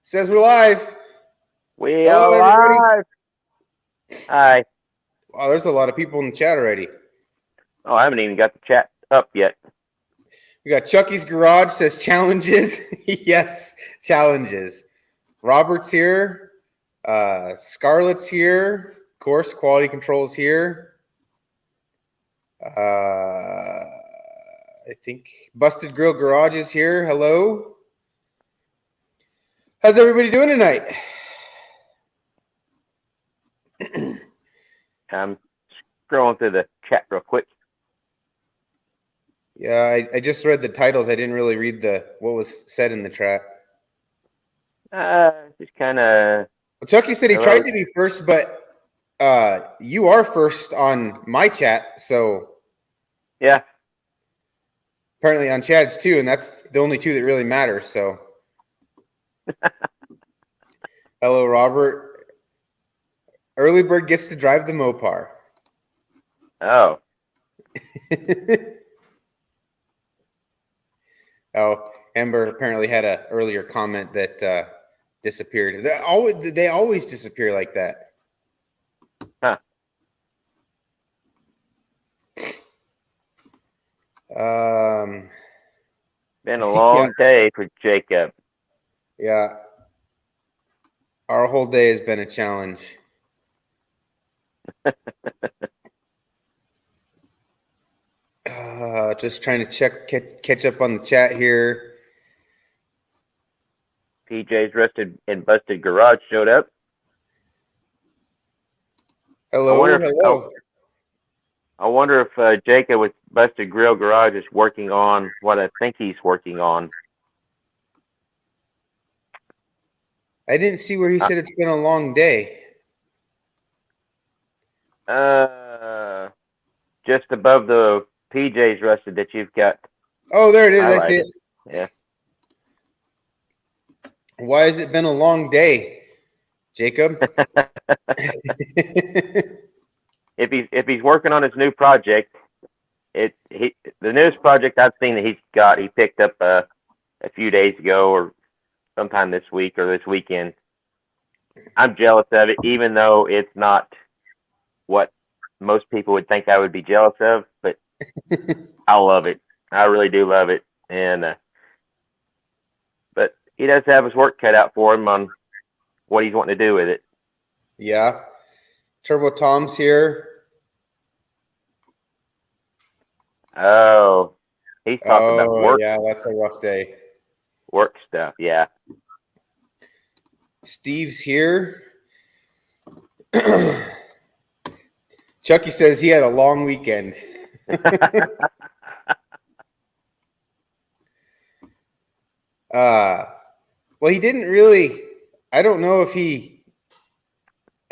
Says we're live. We Hello, are everybody. live. Hi. Wow, there's a lot of people in the chat already. Oh, I haven't even got the chat up yet. We got Chucky's Garage says challenges. Yes, challenges. Robert's here. Scarlett's here. Of course, quality control's here. I think Busted Grill Garage is here. Hello. How's everybody doing tonight? I'm scrolling through the chat real quick. Yeah, I just read the titles. I didn't really read what was said in the chat. Just kind of. Well, Chucky said he tried to be first, but you are first on my chat, so Yeah. apparently on Chad's too, and that's the only two that really matter. So, hello, Robert. Early bird gets to drive the Mopar. Oh. Oh, Amber apparently had an earlier comment that disappeared. They always disappear like that. Huh. Been a long day for Jacob. Yeah. Our whole day has been a challenge. Just trying to catch up on the chat here. PJ's Rusted and Busted Garage showed up. Hello, hello. I wonder if Jacob with Busted Grill Garage is working on what I think he's working on. I didn't see where he said it's been a long day. Just above the PJ's Rusted that you've got. Oh, there it is. highlighted. I see it. Yeah. Why has it been a long day, Jacob? If he's working on his new project, the newest project I've seen that he picked up a few days ago or sometime this week or this weekend. I'm jealous of it, even though it's not what most people would think I would be jealous of, but I love it. I really do love it. And but he does have his work cut out for him on what he's wanting to do with it. Yeah. Turbo Tom's here. Oh, he's talking about work. Yeah, that's a rough day. Work stuff, yeah. Steve's here. Chucky says he had a long weekend. Well, he didn't really. I don't know if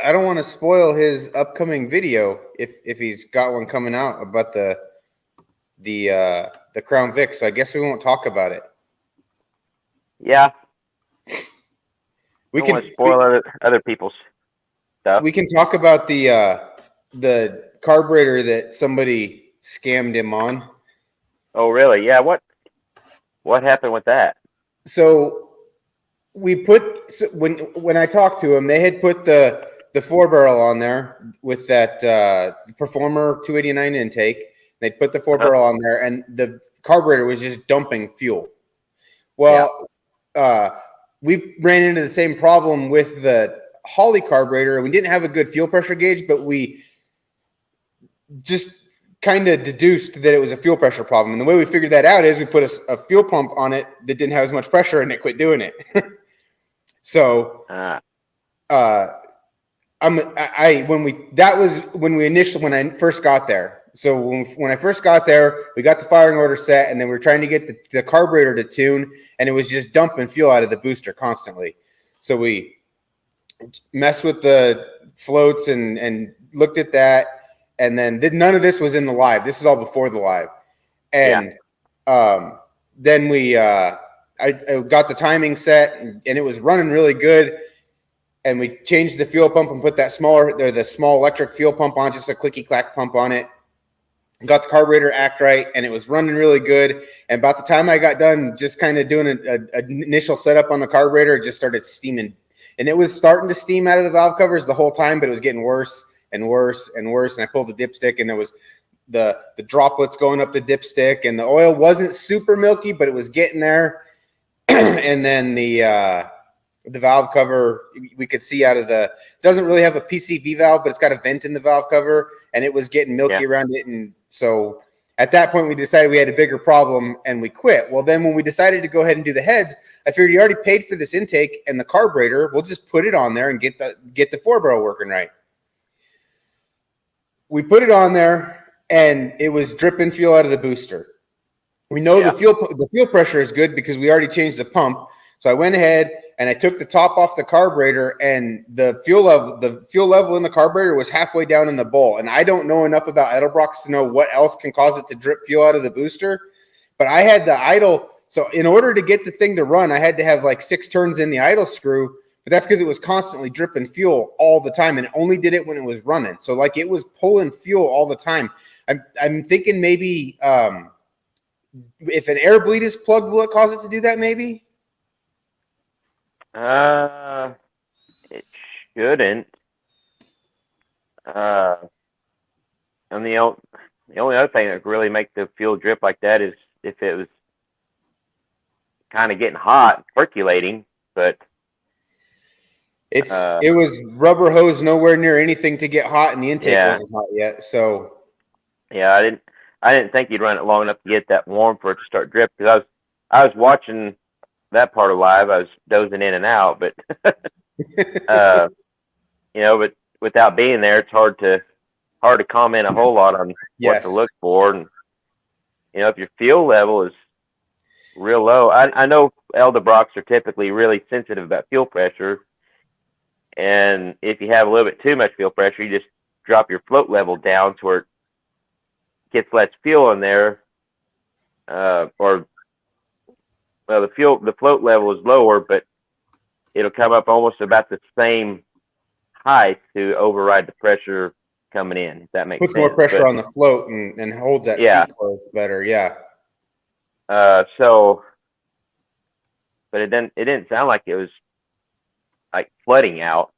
I don't want to spoil his upcoming video if he's got one coming out about the Crown Vic. So I guess we won't talk about it. Yeah. We can spoil other people's stuff. We can talk about the carburetor that somebody scammed him on. Oh, really? Yeah. What happened with that? So when I talked to him, they had put the 4-barrel on there with that Performer 289 intake. They put the 4-barrel on there, and the carburetor was just dumping fuel. Well, we ran into the same problem with the Holly carburetor. We didn't have a good fuel pressure gauge, but we just kind of deduced that it was a fuel pressure problem. And the way we figured that out is we put a fuel pump on it that didn't have as much pressure, and it quit doing it. So, when I first got there. So when I first got there, we got the firing order set, and then we were trying to get the carburetor to tune, and it was just dumping fuel out of the booster constantly. So we messed with the floats and looked at that, and then none of this was in the live. This is all before the live. And then I got the timing set, and it was running really good. And we changed the fuel pump and put the small electric fuel pump on, just a clicky clack pump on it. got the carburetor act right, and it was running really good. And about the time I got done just kind of doing an initial setup on the carburetor, it just started steaming. And it was starting to steam out of the valve covers the whole time, but it was getting worse and worse and worse. And I pulled the dipstick, and there was the droplets going up the dipstick, and the oil wasn't super milky, but it was getting there. And then the valve cover, we could see out of the, doesn't really have a PCV valve, but it's got a vent in the valve cover, and it was getting milky around it. And so at that point, we decided we had a bigger problem, and we quit. Well, then when we decided to go ahead and do the heads, I figured you already paid for this intake and the carburetor. We'll just put it on there and get the 4-barrel working right. We put it on there, and it was dripping fuel out of the booster. We know the fuel pressure is good because we already changed the pump. So I went ahead and I took the top off the carburetor, and the fuel level in the carburetor was halfway down in the bowl. And I don't know enough about Edelbrock's to know what else can cause it to drip fuel out of the booster. But I had the idle. So in order to get the thing to run, I had to have like 6 turns in the idle screw. But that's because it was constantly dripping fuel all the time, and it only did it when it was running. So like it was pulling fuel all the time. I'm thinking maybe if an air bleed is plugged, will it cause it to do that? Maybe. It shouldn't. And the only other thing that could really make the fuel drip like that is if it was kind of getting hot, percolating, but it was rubber hose nowhere near anything to get hot, and the intake wasn't hot yet. So yeah, I didn't think you'd run it long enough to get that warm for it to start dripping, because I was watching that part of live. I was dozing in and out, but but without being there, it's hard to comment a whole lot on what to look for. And if your fuel level is real low, I know Edelbrocks are typically really sensitive about fuel pressure, and if you have a little bit too much fuel pressure, you just drop your float level down to where it gets less fuel in there, the float level is lower, but it'll come up almost about the same height to override the pressure coming in, if that makes sense. Puts more pressure on the float and holds that seat closed better. Yeah. But it didn't sound like it was like flooding out.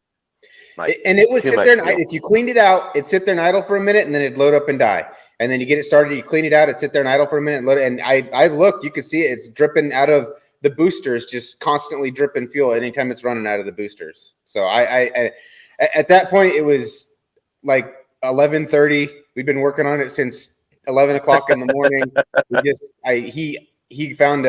And it would sit there, and if you cleaned it out, it'd sit there and idle for a minute, and then it'd load up and die. And then you get it started, you clean it out, it'd sit there and idle for a minute, and load it. And I looked, you could see it. It's dripping out of the boosters, just constantly dripping fuel anytime it's running out of the boosters. So I at that point, it was like 11:30. We've been working on it since 11 o'clock in the morning. He found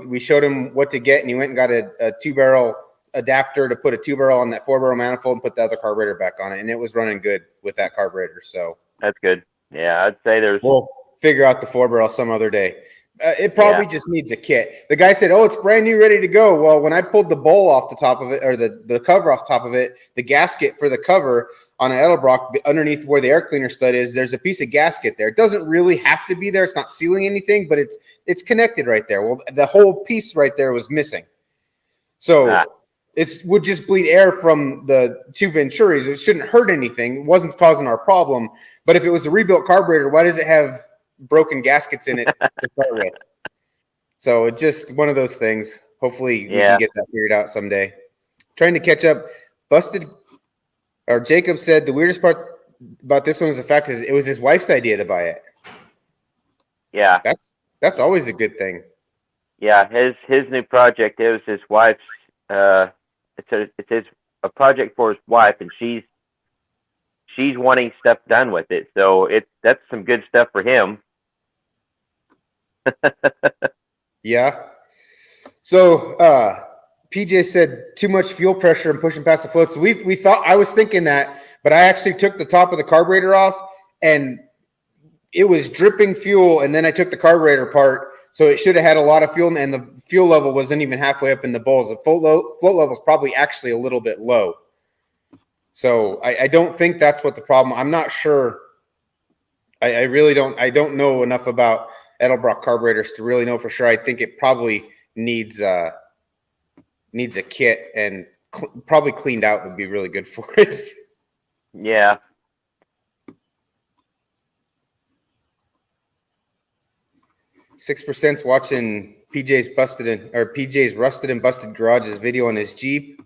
we showed him what to get, and he went and got a 2-barrel adapter to put a 2-barrel on that 4-barrel manifold and put the other carburetor back on it, and it was running good with that carburetor. So that's good. Yeah, I'd say we'll figure out the 4-barrel some other day. It probably just needs a kit. The guy said, "Oh, it's brand new, ready to go." Well, when I pulled the bowl off the top of it, or the cover off the top of it, the gasket for the cover on an Edelbrock underneath where the air cleaner stud is, there's a piece of gasket there. It doesn't really have to be there. It's not sealing anything, but it's connected right there. Well, the whole piece right there was missing. So it would just bleed air from the 2 Venturis. It shouldn't hurt anything. It wasn't causing our problem. But if it was a rebuilt carburetor, why does it have broken gaskets in it to start with? So it's just one of those things. Hopefully we can get that figured out someday. Trying to catch up. Jacob said the weirdest part about this one is the fact is it was his wife's idea to buy it. Yeah. That's always a good thing. Yeah, his new project, it was his wife's it's a project for his wife, and she's wanting stuff done with it. So that's some good stuff for him. Yeah. So PJ said too much fuel pressure and pushing past the float. So we thought, I was thinking that, but I actually took the top of the carburetor off, and it was dripping fuel, and then I took the carburetor apart. So it should have had a lot of fuel, and the fuel level wasn't even halfway up in the bowls. The float level is probably actually a little bit low. So I don't think that's what the problem. I'm not sure. I really don't. I don't know enough about Edelbrock carburetors to really know for sure. I think it probably needs a kit, and probably cleaned out would be really good for it. Yeah. 6%'s watching PJ's rusted and busted garage's video on his Jeep.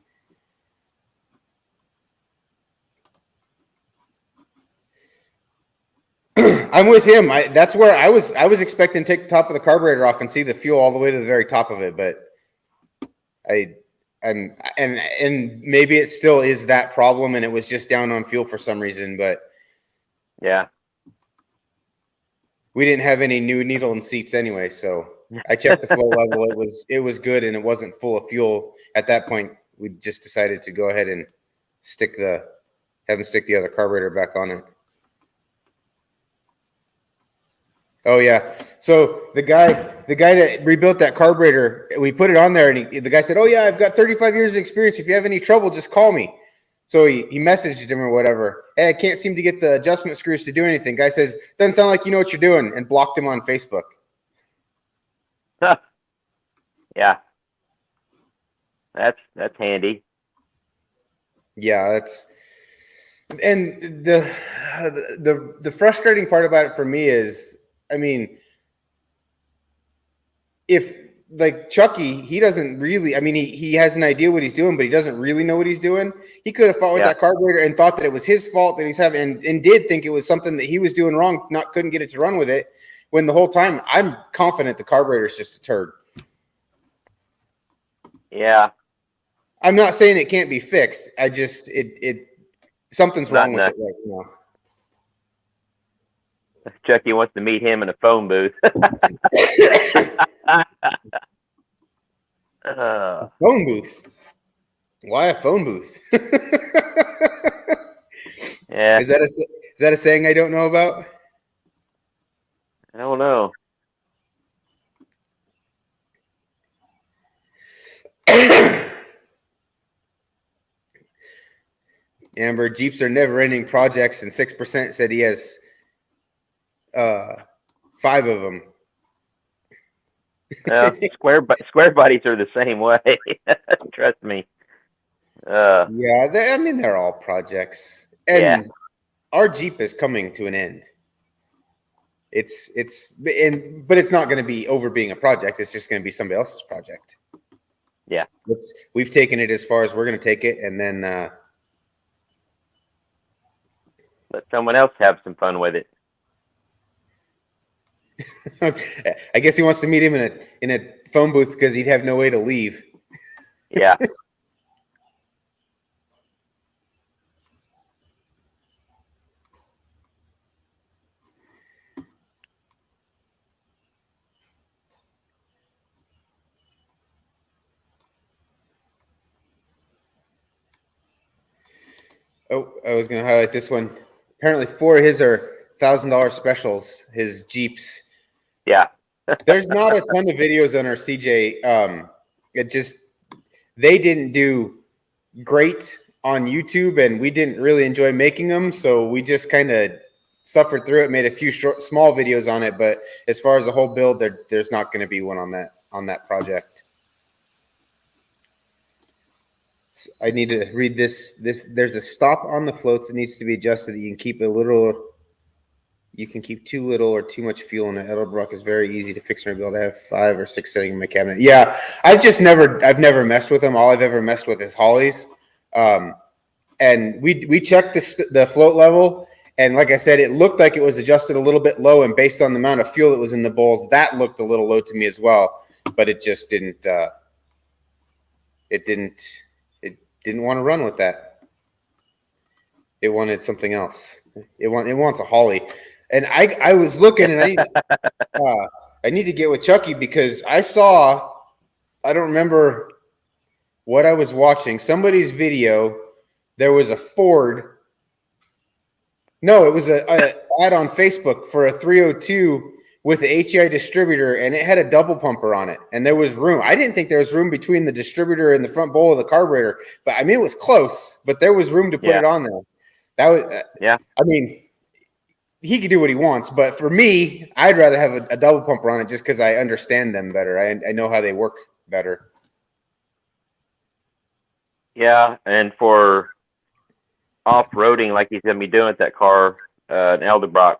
I'm with him. That's where I was expecting to take the top of the carburetor off and see the fuel all the way to the very top of it, but and maybe it still is that problem and it was just down on fuel for some reason, but yeah. We didn't have any new needle and seats anyway, so I checked the flow level. It was good and it wasn't full of fuel. At that point, we just decided to go ahead and have him stick the other carburetor back on it. Oh yeah. So the guy that rebuilt that carburetor, we put it on there, and the guy said, "Oh yeah, I've got 35 years of experience. If you have any trouble, just call me." So he messaged him or whatever. Hey, I can't seem to get the adjustment screws to do anything. Guy says, "Doesn't sound like you know what you're doing," and blocked him on Facebook. Yeah. That's handy. Yeah, and the frustrating part about it for me is, I mean, if like Chucky, he doesn't really, I mean, he has an idea what he's doing, but he doesn't really know what he's doing. He could have fought with that carburetor and thought that it was his fault that he's having, and did think it was something that he was doing wrong, couldn't get it to run with it, when the whole time I'm confident the carburetor is just a turd. Yeah. I'm not saying it can't be fixed. I just, something's wrong with it right now. Chucky wants to meet him in a phone booth. Phone booth? Why a phone booth? Yeah. Is that a saying I don't know about? I don't know. Amber, Jeeps are never-ending projects, and 6% said he has 5 of them. Square buddies are the same way. Trust me. Yeah, I mean, they're all projects, and our Jeep is coming to an end. But it's not going to be over being a project. It's just going to be somebody else's project. Yeah, we've taken it as far as we're going to take it, and then let someone else have some fun with it. I guess he wants to meet him in a phone booth because he'd have no way to leave. Yeah. Oh, I was going to highlight this one. Apparently 4 of his are $1,000 specials, his Jeeps. Yeah. There's not a ton of videos on our CJ. They didn't do great on YouTube, and we didn't really enjoy making them, so we just kind of suffered through it, made a few small videos on it, but as far as the whole build, there's not going to be one on that project. I need to read this. There's a stop on the floats that needs to be adjusted. You can keep too little or too much fuel in it. Edelbrock is very easy to fix and rebuild. I have 5 or 6 sitting in my cabinet. Yeah, I've never messed with them. All I've ever messed with is Holley's. And we checked the float level, and like I said, it looked like it was adjusted a little bit low, and based on the amount of fuel that was in the bowls, that looked a little low to me as well. But it just didn't. It didn't want to run with that. It wanted something else. It wants a Holley. And I was looking, and I need to get with Chucky because I don't remember what I was watching. Somebody's video. There was a Ford. No, it was a ad on Facebook for a 302 with the HEI distributor, and it had a double pumper on it, and there was room. I didn't think there was room between the distributor and the front bowl of the carburetor, but I mean, it was close, but there was room to put it on there. That was, I mean, he could do what he wants, but for me, I'd rather have a double pumper on it just because I understand them better. I know how they work better. Yeah, and for off-roading like he's going to be doing with that car in Elderbrock,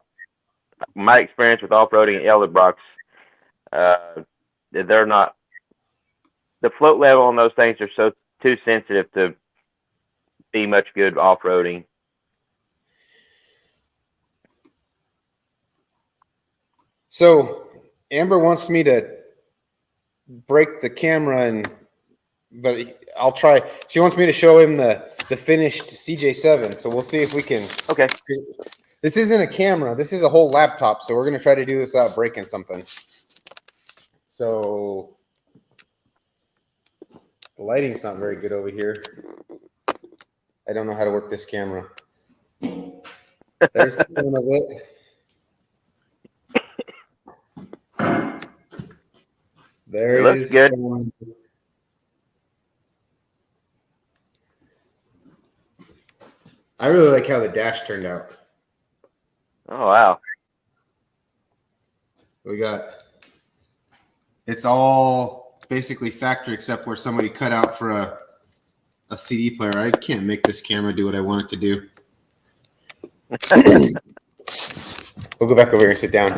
my experience with off-roading at Elderbrock's, They're not, the float level on those things are so too sensitive to be much good off-roading. So Amber wants me to break the camera, but I'll try. She wants me to show him the finished CJ7. So we'll see if we can. Okay. This isn't a camera. This is a whole laptop. So we're going to try to do this without breaking something. So the lighting's not very good over here. I don't know how to work this camera. There's the front of it. There it looks is. good. I really like how the dash turned out. Oh, wow. We got, it's all basically factory except where somebody cut out for a CD player. I can't make this camera do what I want it to do. We'll go back over here and sit down.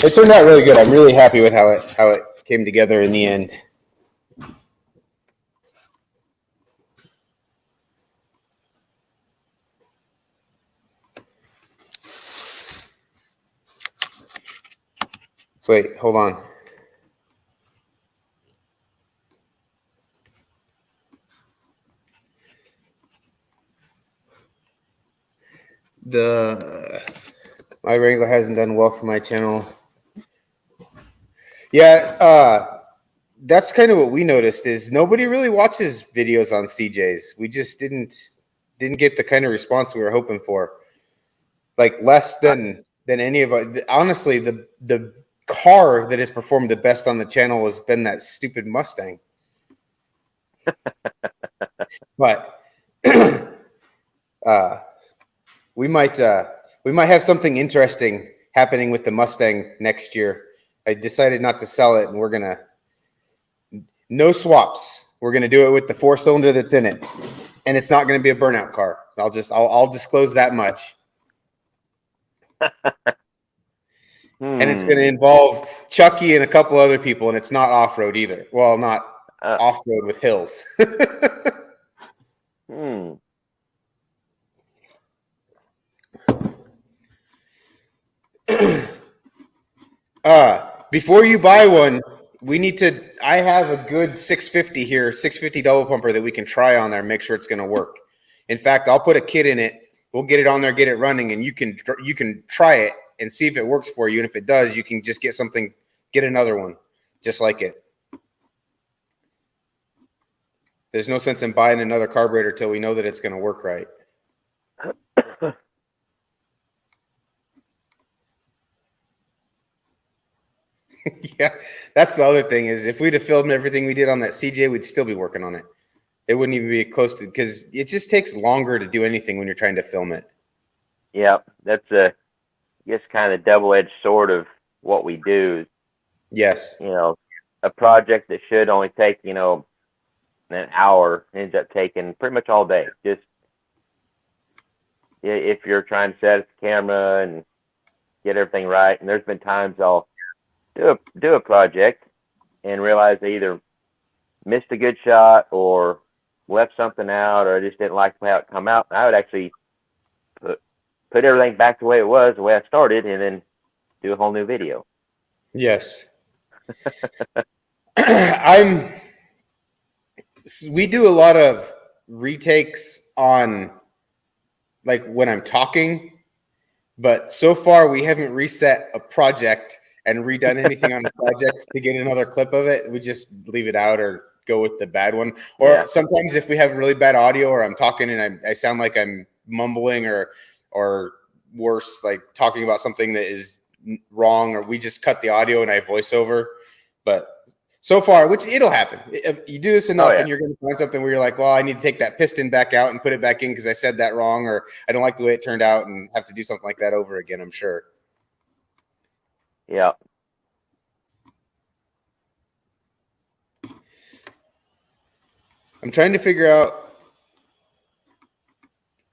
It turned out really good. I'm really happy with how it came together in the end. Wait, hold on. My Wrangler hasn't done well for my channel. Yeah, that's kind of what we noticed is nobody really watches videos on CJs. We just didn't get the kind of response we were hoping for. Like less than any of us. Honestly, the car that has performed the best on the channel has been that stupid Mustang. But we might have something interesting happening with the Mustang next year. I decided not to sell it, and we're gonna no swaps. We're gonna do it with the 4-cylinder that's in it, and it's not gonna be a burnout car. I'll disclose that much. And it's going to involve Chucky and a couple other people, and it's not off-road either. Well, not off-road with hills. Before you buy one, I have a good 650 here, 650 double pumper that we can try on there and make sure it's going to work. In fact, I'll put a kit in it. We'll get it on there, get it running, and you can try it and see if it works for you. And if it does, you can just get another one just like it. There's no sense in buying another carburetor till we know that it's going to work right. Yeah, that's the other thing is if we'd have filmed everything we did on that CJ, we'd still be working on it. It wouldn't even be close to, because it just takes longer to do anything when you're trying to film it. Yeah, that's kind of double-edged sword of what we do. Yes. A project that should only take, an hour ends up taking pretty much all day. Just if you're trying to set up the camera and get everything right. And there's been times I'll do a project and realize I either missed a good shot or left something out, or I just didn't like how it come out. And I would actually put everything back the way it was, the way I started, and then do a whole new video. Yes. We do a lot of retakes on like when I'm talking, but so far we haven't reset a project and redone anything on the project to get another clip of it. We just leave it out or go with the bad one. Or sometimes if we have really bad audio or I'm talking and I sound like I'm mumbling or worse, like talking about something that is wrong, or we just cut the audio and I voice over. But so far, which it'll happen. If you do this enough and you're going to find something where you're like, well, I need to take that piston back out and put it back in because I said that wrong, or I don't like the way it turned out and have to do something like that over again, I'm sure. Yeah. I'm trying to figure out.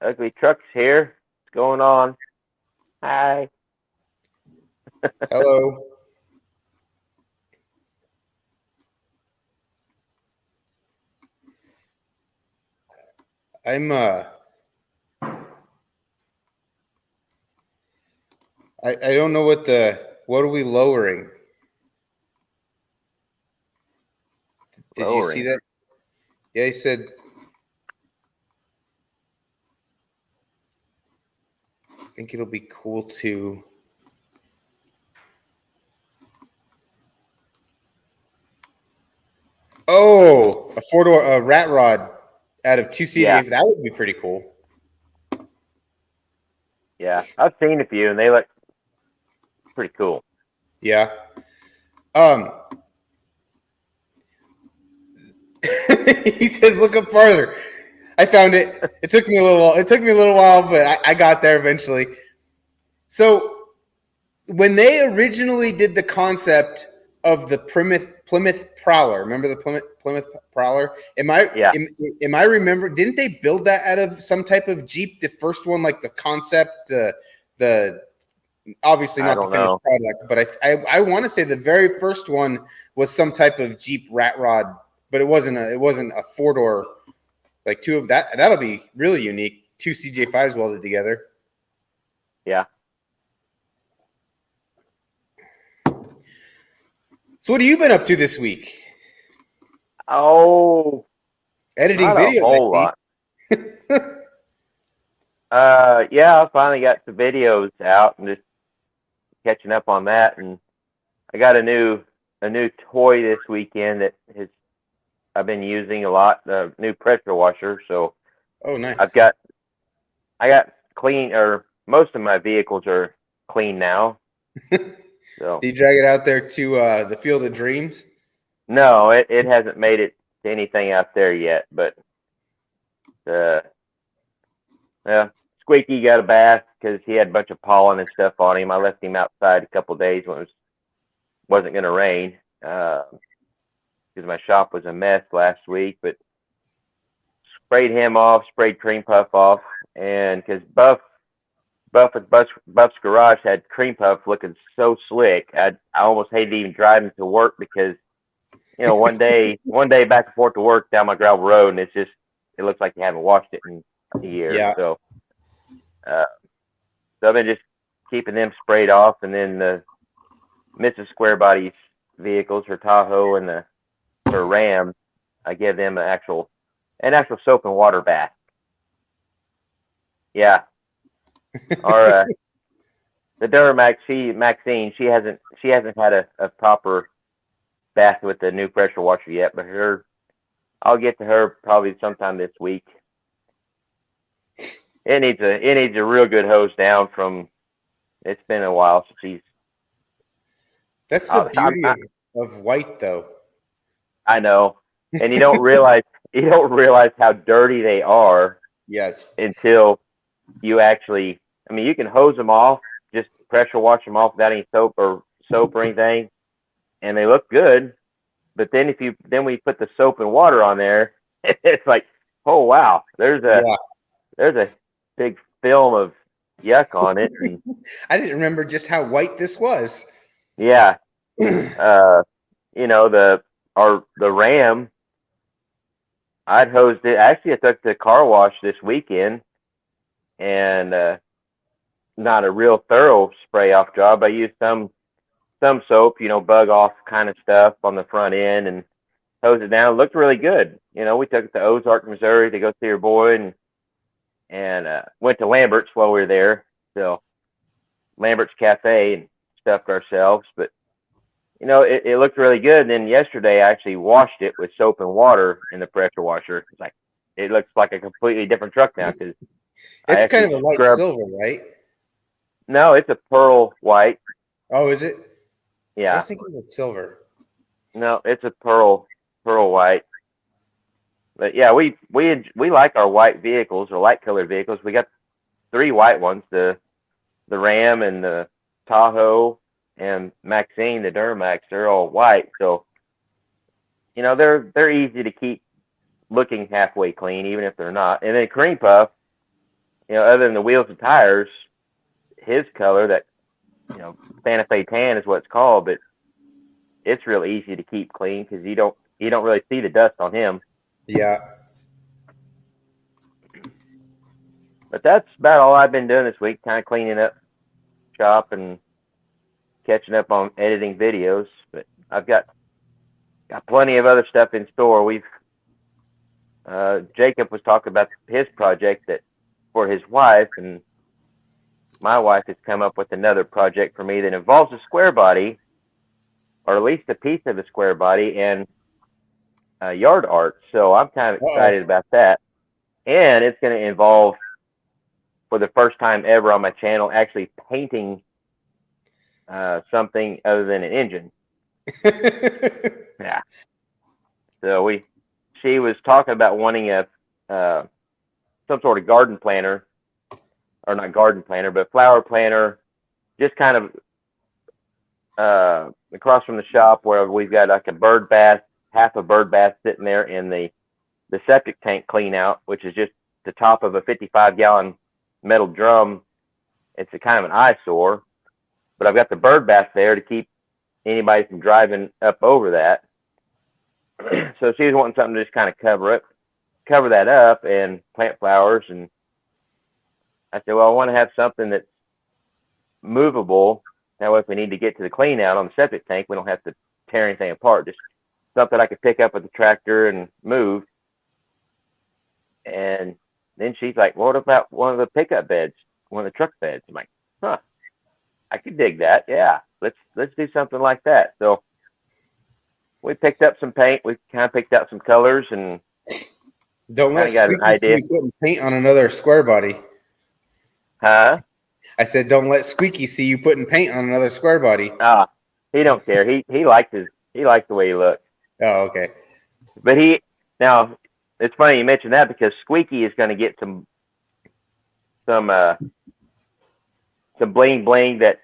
Ugly Truck's here. What's going on? Hi. Hello. I'm I don't know what are we lowering? Did you see Lowering. that? Yeah, he said I think it'll be cool to a four-door rat rod out of two Yeah, CJ. That would be pretty cool. yeah. I've seen a few, and they look pretty cool. Yeah. Um he says look up farther. I found it. It took me a little while, but I got there eventually. So when they originally did the concept of the Plymouth Prowler, remember the Plymouth Prowler? Yeah, Am I remember? Didn't they build that out of some type of Jeep? The first one, like the concept, the obviously I not the don't finished know. product, but I want to say the very first one was some type of Jeep rat rod, but it wasn't a four door like two of that. That'll be really unique. Two CJ5s welded together. Yeah. So what have you been up to this week? Oh, Editing not a videos, I whole see. lot. Yeah, I finally got some videos out and just catching up on that. And I got a new toy this weekend that has I've been using a lot. The new pressure washer. So Oh, I've nice. got I got clean, or most of my vehicles are clean now. So Do you drag it out there to the Field of Dreams? no, it hasn't made it to anything out there yet. But uh, yeah, Squeaky got a bath because he had a bunch of pollen and stuff on him. I left him outside a couple of days when it wasn't going to rain because my shop was a mess last week. But sprayed him off, sprayed Cream Puff off, and because Buff's garage had Cream Puff looking so slick, I almost hated even driving to work because one day back and forth to work down my gravel road, and it looks like you haven't washed it in a year. Yeah. Uh, so I've been just keeping them sprayed off, and then the Mrs. Square Body's vehicles, her Tahoe and her Ram, I give them an actual soap and water bath. Yeah, our the Duramax, Maxine, she hasn't had a proper bath with the new pressure washer yet, but I'll get to her probably sometime this week. It needs a real good hose down from. It's been a while since she's. That's the beauty I, of white, though. I know, and you don't realize how dirty they are Yes. until you actually. I mean, you can hose them off, just pressure wash them off without any soap or anything, and they look good. But then we put the soap and water on there, it's like, oh wow, Yeah. there's a big film of yuck on it, and I didn't remember just how white this was. yeah, uh, the Ram, I'd hosed it. Actually, I took the car wash this weekend, and not a real thorough spray off job. I used some soap, bug off kind of stuff on the front end, and hosed it down. It looked really good. We took it to Ozark, Missouri to go see her boy, and went to Lambert's while we were there. So Lambert's Cafe and stuffed ourselves, but it looked really good. And then yesterday I actually washed it with soap and water in the pressure washer. It's like it looks like a completely different truck now because I It's kind actually of a light scrubbed. silver, right? No, it's a pearl white. Oh, is it? I Yeah, was thinking it's silver. no, it's a pearl white. But yeah, we like our white vehicles or light colored vehicles. We got three white ones: the Ram and the Tahoe and Maxine, the Duramax. They're all white, so they're easy to keep looking halfway clean, even if they're not. And then Cream Puff, other than the wheels and tires, his color, that Santa Fe tan is what it's called, but it's real easy to keep clean because you don't really see the dust on him. Yeah. But that's about all I've been doing this week, kind of cleaning up shop and catching up on editing videos. But I've got plenty of other stuff in store. Jacob was talking about his project that for his wife, and my wife has come up with another project for me that involves a square body, or at least a piece of a square body, and yard art. So I'm kind of excited about that. And it's going to involve, for the first time ever on my channel, actually painting something other than an engine. Yeah. So she was talking about wanting some sort of garden planter, or not garden planter, but flower planter, just kind of across from the shop where we've got like half a bird bath sitting there in the septic tank clean out, which is just the top of a 55-gallon metal drum. It's a kind of an eyesore, but I've got the bird bath there to keep anybody from driving up over that. So she was wanting something to just kind of cover that up and plant flowers. And I said, well, I want to have something that's movable. Now, if we need to get to the clean out on the septic tank, we don't have to tear anything apart. Just something I could pick up with the tractor and move. And then she's like, well, what about one of the pickup beds, one of the truck beds? I'm like, I could dig that. Yeah, let's do something like that. So we picked up some paint. We kind of picked out some colors and don't let got an idea. Squeaky putting paint on another square body. Huh? I said, don't let Squeaky see you putting paint on another square body. He don't care. He likes the way he looks. Oh, okay. But now it's funny you mentioned that because Squeaky is going to get some bling bling that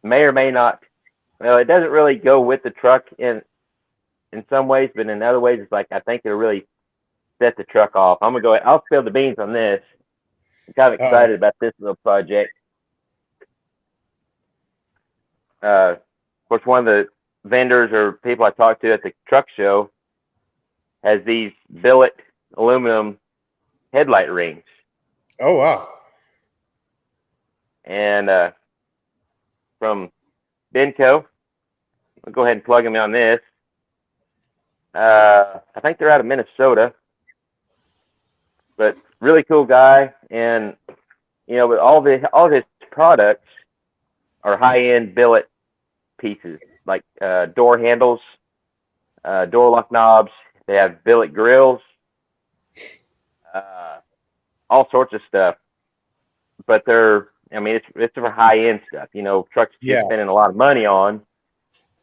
may or may not. Well, it doesn't really go with the truck in some ways, but in other ways, it's like I think it'll really set the truck off. I'm gonna go. I'll spill the beans on this. I'm kind of excited about this little project. Of course, one of the vendors or people I talked to at the truck show has these billet aluminum headlight rings. Oh, wow. And from Benco, I'll go ahead and plug them in on this. I think they're out of Minnesota, but really cool guy. And, but all his products are high-end billet pieces, like door handles, door lock knobs. They have billet grills, all sorts of stuff. But it's for high-end stuff. Trucks you're spending a lot of money on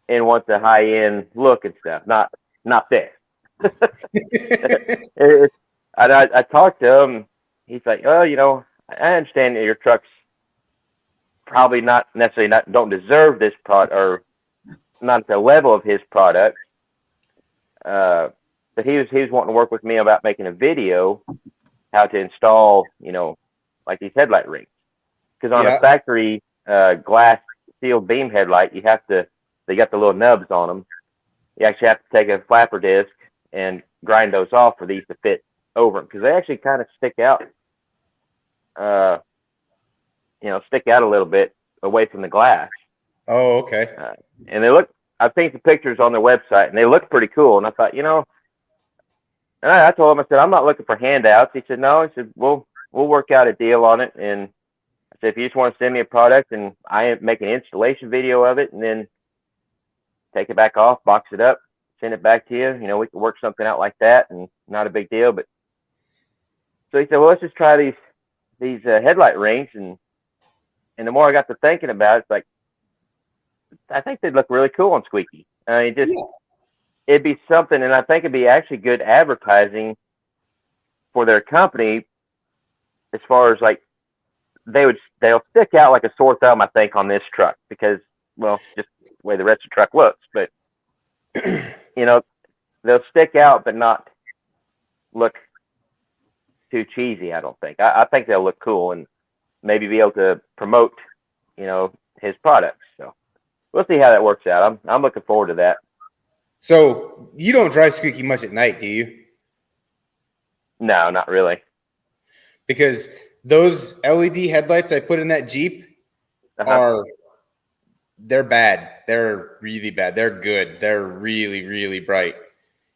and want the high-end look and stuff, not this. I talked to him. He's like, oh, I understand that your trucks probably not necessarily don't deserve this product or not at the level of his product. But he was wanting to work with me about making a video how to install, like these headlight rings. Because on a factory glass sealed beam headlight, they got the little nubs on them. You actually have to take a flapper disc and grind those off for these to fit over them because they actually kind of stick out. Stick out a little bit away from the glass. Oh, okay. And they look. I've seen some pictures on their website, and they look pretty cool. And I thought, and I told him, I said, I'm not looking for handouts. He said, no. He said, we'll work out a deal on it. And I said, if you just want to send me a product, and I make an installation video of it, and then take it back off, box it up, send it back to you. We can work something out like that, and not a big deal. But so he said, well, let's just try these headlight rings, and the more I got to thinking about it, it's like I think they'd look really cool on Squeaky. It'd be something, and I think it'd be actually good advertising for their company. As far as like they'll stick out like a sore thumb, I think, on this truck because, well, just the way the rest of the truck looks. But they'll stick out, but not look too cheesy. I don't think. I think they'll look cool and maybe be able to promote, his products. So we'll see how that works out. I'm looking forward to that. So you don't drive Squeaky much at night, do you? No, not really. Because those LED headlights I put in that Jeep they're bad. They're really bad. They're good. They're really, really bright.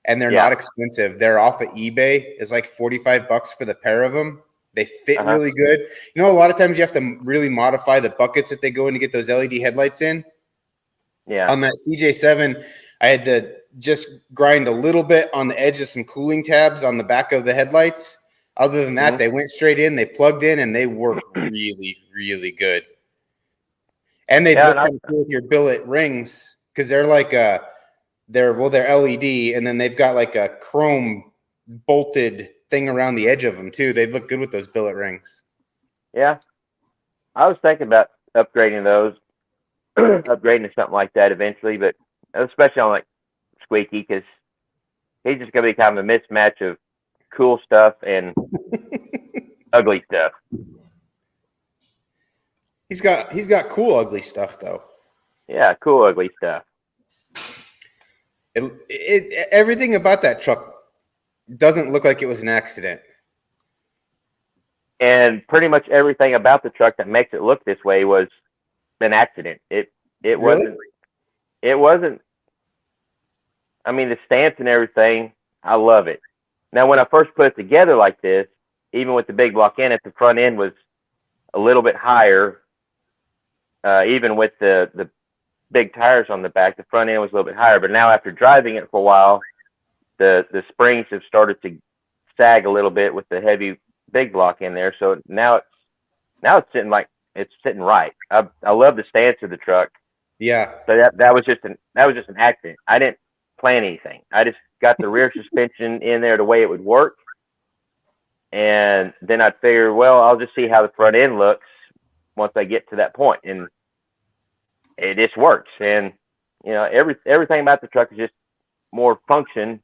And they're not expensive. They're off of eBay. It's like $45 for the pair of them. They fit really good. You know, a lot of times you have to really modify the buckets that they go in to get those LED headlights in. Yeah. On that CJ7, I had to just grind a little bit on the edge of some cooling tabs on the back of the headlights. Other than that, they went straight in, they plugged in, and they work really, really good. And they look kind of cool with your billet rings because they're like they're LED, and then they've got like a chrome bolted thing around the edge of them too. They look good with those billet rings. Yeah, I was thinking about upgrading those, upgrading to something like that eventually, but especially on like Squeaky, because he's just gonna be kind of a mismatch of cool stuff and ugly stuff. He's got cool ugly stuff though. Yeah, cool ugly stuff. Everything about that truck doesn't look like it was an accident. And pretty much everything about the truck that makes it look this way was an accident. It wasn't. I mean, the stance and everything, I love it. Now, when I first put it together like this, even with the big block in it, the front end was a little bit higher. Even with the big tires on the back, the front end was a little bit higher. But now, after driving it for a while, the springs have started to sag a little bit with the heavy big block in there. So now it's sitting right. I love the stance of the truck. Yeah. So that was just an accident. I didn't plan anything. I just got the rear suspension in there the way it would work, and then I'd figure, well, I'll just see how the front end looks once I get to that point, and it just works. And you know, everything about the truck is just more function,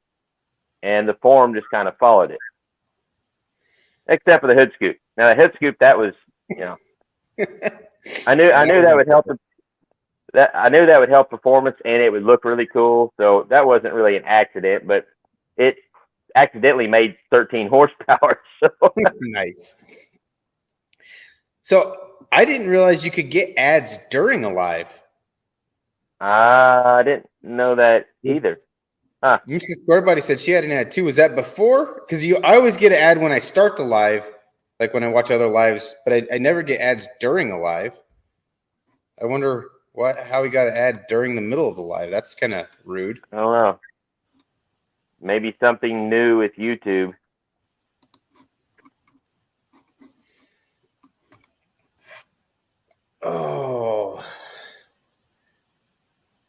and the form just kind of followed it, except for the hood scoop. Now the hood scoop, that was, you know, I knew that would help. I knew that would help performance, and it would look really cool. So that wasn't really an accident, but it accidentally made 13 horsepower. So nice. So I didn't realize you could get ads during a live. I didn't know that either. Huh. Mrs. Square Body said she had an ad too. Was that before? Because I always get an ad when I start the live, like when I watch other lives, but I never get ads during a live. I wonder how we got an ad during the middle of the live. That's kind of rude. I don't know. Maybe something new with YouTube. Oh,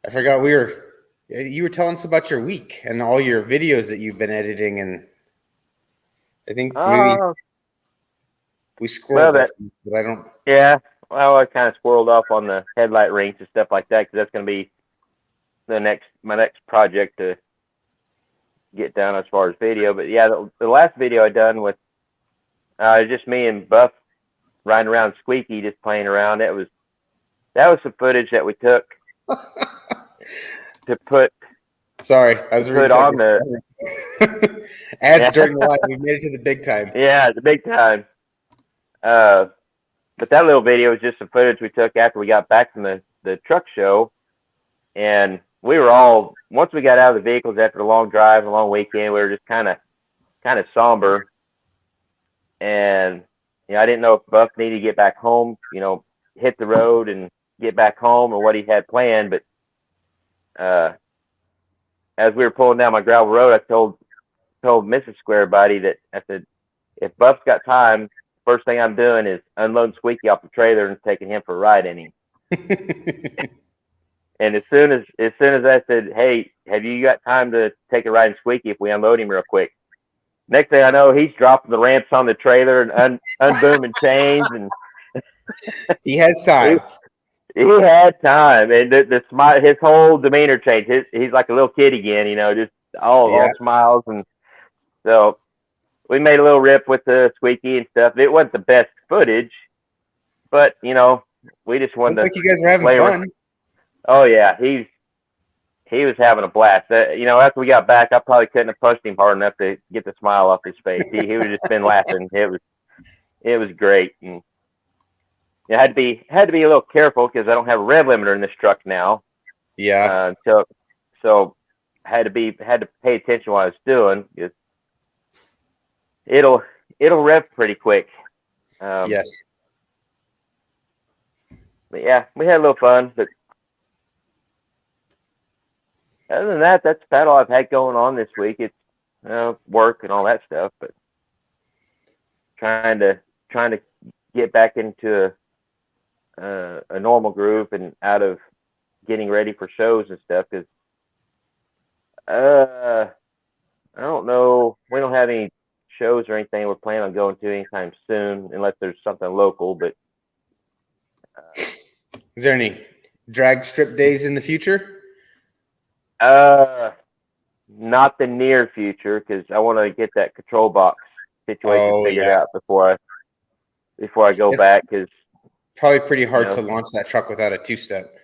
I forgot you were telling us about your week and all your videos that you've been editing, and I think maybe we squirreled off, but I don't. Yeah, well, I kind of squirreled off on the headlight rings and stuff like that, because that's going to be my next project to get done as far as video. But yeah, the last video I done with just me and Buff riding around Squeaky, just playing around. That was some footage that we took to put. Sorry, I was put on the ads during the live. We made it to the big time. Yeah, the big time. But that little video was just some footage we took after we got back from the truck show, and we were all, once we got out of the vehicles after a long drive, a long weekend, we were just kind of somber, and you know, I didn't know if Buff needed to get back home, you know, hit the road and get back home, or what he had planned. But as we were pulling down my gravel road, I told Mrs. Square Body that I said, if Buff's got time, first thing I'm doing is unloading Squeaky off the trailer and taking him for a ride in him. And as soon as I said, hey, have you got time to take a ride in Squeaky if we unload him real quick? Next thing I know, he's dropping the ramps on the trailer and unbooming chains, and he has time. He had time, and the smile, his whole demeanor changed. He's like a little kid again, you know, just all smiles. And so we made a little rip with the Squeaky and stuff. It wasn't the best footage, but you know, We just wanted Looked like you guys were having play. fun. Oh yeah, he was having a blast. After we got back, I probably couldn't have pushed him hard enough to get the smile off his face. He would have just been laughing. It was great, and I had to be a little careful because I don't have a rev limiter in this truck now. Yeah. So had to pay attention what I was doing. Because it'll rev pretty quick. Yes. But yeah, we had a little fun. But other than that, that's about all I've had going on this week. It's work and all that stuff, but trying to get back into a normal groove and out of getting ready for shows and stuff. Because I don't know, we don't have any shows or anything we're planning on going to anytime soon, unless there's something local. But is there any drag strip days in the future? Not the near future, because I want to get that control box situation figured out before I go back. Because probably pretty hard to launch that truck without a two-step.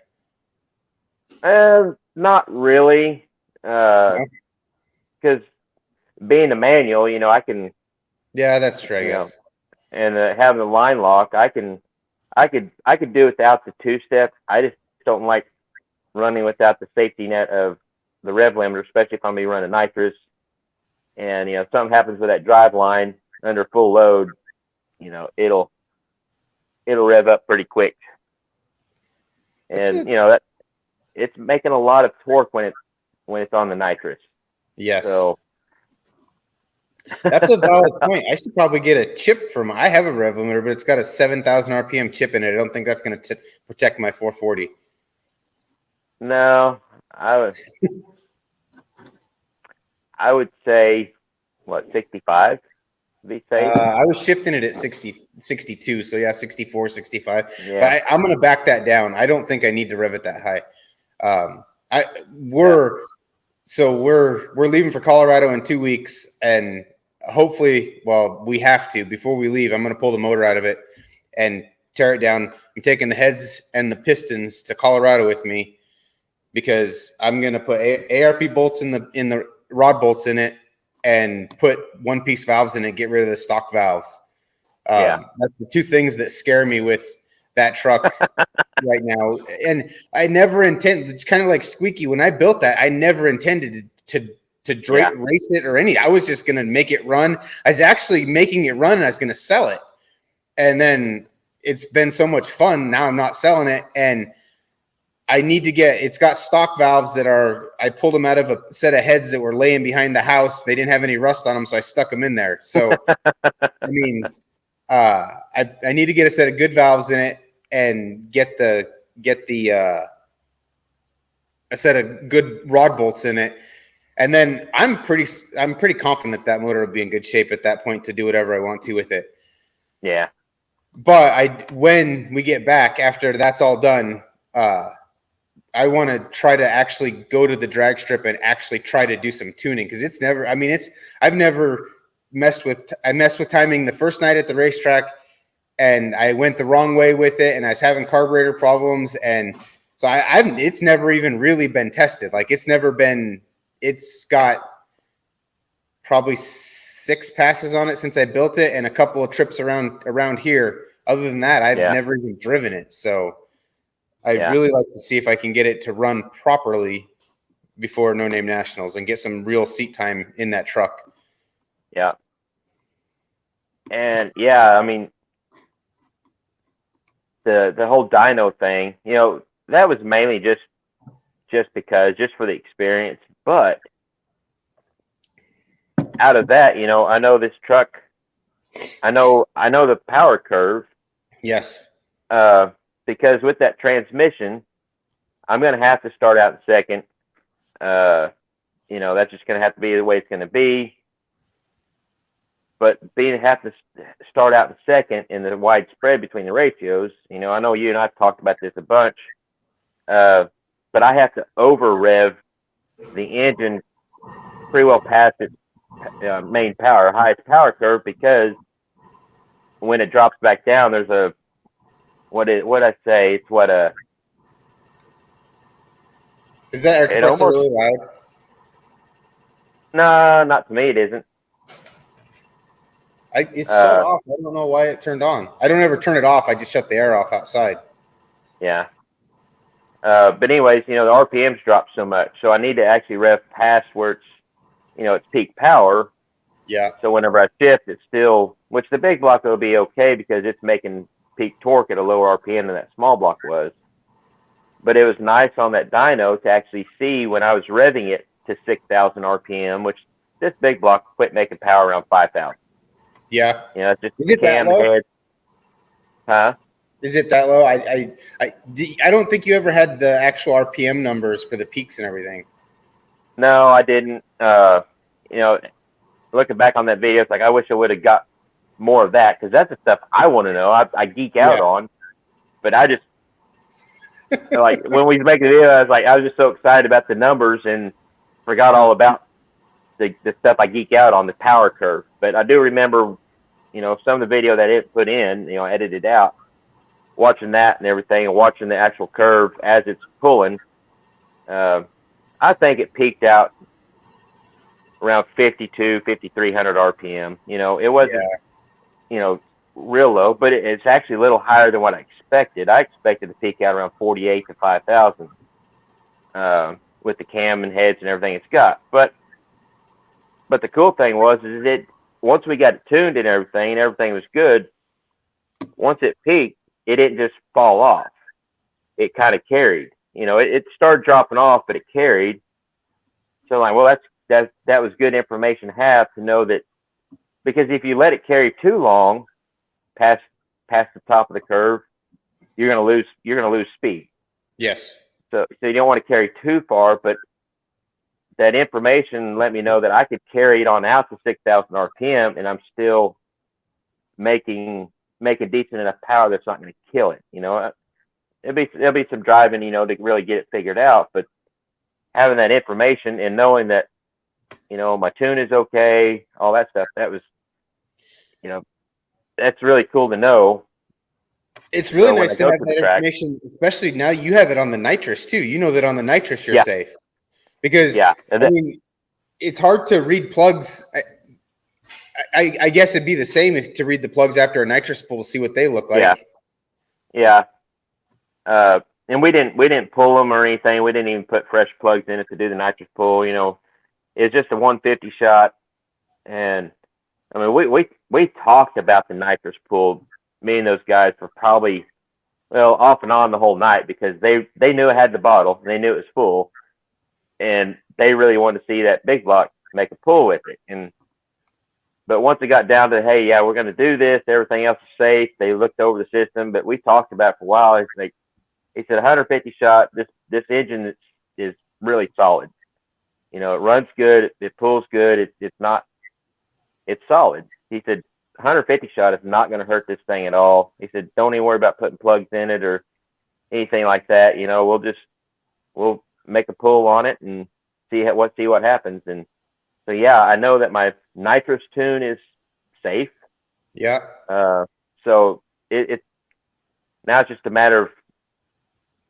Not really, because being a manual, I can. Yeah, that's true. I guess. And having the line lock, I could do without the two-step. I just don't like running without the safety net of the rev limiter, especially if I'm gonna be running nitrous. And if something happens with that drive line under full load, it'll rev up pretty quick. And that it's making a lot of torque when it's on the nitrous. Yes. So that's a valid point. I should probably get a chip I have a rev limiter, but it's got a 7,000 RPM chip in it. I don't think that's going to protect my 440. No, I would say, 65 to be safe? I was shifting it at 62. So yeah, 64, 65. Yeah. But I'm going to back that down. I don't think I need to rev it that high. We're leaving for Colorado in 2 weeks, and hopefully, we have to, before we leave, I'm going to pull the motor out of it and tear it down. I'm taking the heads and the pistons to Colorado with me, because I'm going to put ARP bolts in the rod bolts in it and put one-piece valves in it, get rid of the stock valves. That's the two things that scare me with that truck right now. And I never intended, it's kind of like Squeaky. When I built that, I never intended to race it or anything. I was just going to make it run. I was actually making it run, and I was going to sell it. And then it's been so much fun. Now I'm not selling it. And I need to it's got stock valves I pulled them out of a set of heads that were laying behind the house. They didn't have any rust on them, so I stuck them in there. So, I mean, I need to get a set of good valves in it and get a set of good rod bolts in it. And then I'm pretty confident that motor will be in good shape at that point to do whatever I want to with it. Yeah. But when we get back after that's all done, I want to try to actually go to the drag strip and actually try to do some tuning, because I've never messed with timing the first night at the racetrack, and I went the wrong way with it, and I was having carburetor problems, and so it's never even really been tested. Like it's got probably 6 passes on it since I built it, and a couple of trips around here. Other than that, I've never even driven it. So I'd really like to see if I can get it to run properly before No Name Nationals and get some real seat time in that truck. Yeah. And I mean, the whole dyno thing, that was mainly just for the experience. But out of that, I know this truck, I know the power curve. Yes. Because with that transmission, I'm going to have to start out in second. That's just going to have to be the way it's going to be. But have to start out in second in the wide spread between the ratios, I know you and I've talked about this a bunch, but I have to over rev the engine pretty well past its main highest power curve, because when it drops back down, there's a what I say? It's what Is that air it compressor almost really loud? no, not to me. It isn't. It's shut off. I don't know why it turned on. I don't ever turn it off. I just shut the air off outside. Yeah. But anyways, the RPMs drop so much, so I need to actually rev past where it's, it's peak power. Yeah. So whenever I shift, it's still, which the big block will be okay because it's making peak torque at a lower RPM than that small block was. But it was nice on that dyno to actually see when I was revving it to 6,000 RPM, which this big block quit making power around 5,000. Yeah. It's just Is it that cam low? head. Huh? Is it that low? I don't think you ever had the actual RPM numbers for the peaks and everything. No, I didn't. Looking back on that video, it's like I wish I would have got more of that because that's the stuff I want to know. I geek out on, but I just like when we make the video, I was just so excited about the numbers and forgot all about the stuff I geek out on, the power curve. But I do remember, some of the video that it put in, edited out, watching that and everything, and watching the actual curve as it's pulling. I think it peaked out around 5,300 RPM. It wasn't, real low, but it's actually a little higher than what I expected. I expected to peak out around 48 to 5,000 with the cam and heads and everything it's got. But the cool thing is it once we got it tuned and everything was good. Once it peaked, it didn't just fall off. It kind of carried. It started dropping off, but it carried. So like, well, that was good information to have to know that, because if you let it carry too long past the top of the curve, you're gonna lose speed. Yes. So you don't want to carry too far, but that information let me know that I could carry it on out to 6,000 RPM, and I'm still making decent enough power that's not going to kill it. There'll be some driving, to really get it figured out, but having that information and knowing that, my tune is okay, all that stuff, that was, that's really cool to know. It's really nice to have that information, especially now you have it on the nitrous too. You know that on the nitrous you're safe. Because it's hard to read plugs. I guess it'd be the same to read the plugs after a nitrous pull to see what they look like. Yeah. And we didn't pull them or anything. We didn't even put fresh plugs in it to do the nitrous pull. It's just a 150 shot. And I mean, we talked about the nitrous pull, me and those guys, for probably, off and on the whole night, because they knew I had the bottle. They knew it was full. And they really wanted to see that big block make a pull with it. But once it got down to, hey, yeah, we're going to do this, everything else is safe. They looked over the system, but we talked about it for a while. He said 150 shot. This engine is really solid. It runs good. It pulls good. It's solid. He said 150 shot is not going to hurt this thing at all. He said, don't even worry about putting plugs in it or anything like that. We'll make a pull on it and see what happens. And so, yeah, I know that my nitrous tune is safe. Yeah. So it's now it's just a matter of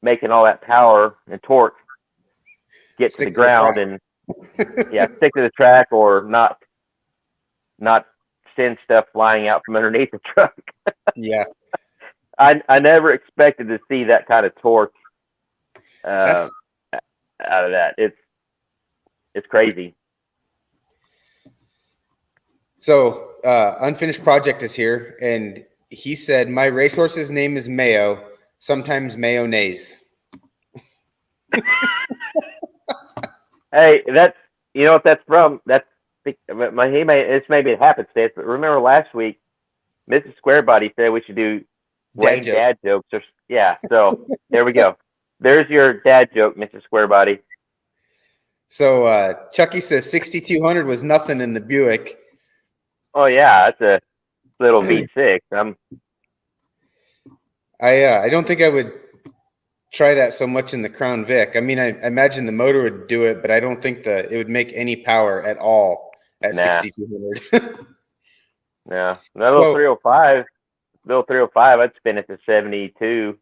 making all that power and torque get to the ground and stick to the track, or not send stuff flying out from underneath the truck. Yeah. I never expected to see that kind of torque out of that. It's crazy. So Unfinished Project is here, and he said, my racehorse's name is Mayo, sometimes mayonnaise. Hey, that's, what that's from. That's it's maybe it happenstance, but remember last week, Mrs. Squarebody said we should do Wayne dad jokes. So there we go. There's your dad joke, Mrs. Squarebody. So Chucky says 6,200 was nothing in the Buick. Oh yeah, that's a little V6. I don't think I would try that so much in the Crown Vic. I mean, I imagine the motor would do it, but I don't think it would make any power at all at 6,200. Yeah, that little 305 little 305, I'd spin it to 72,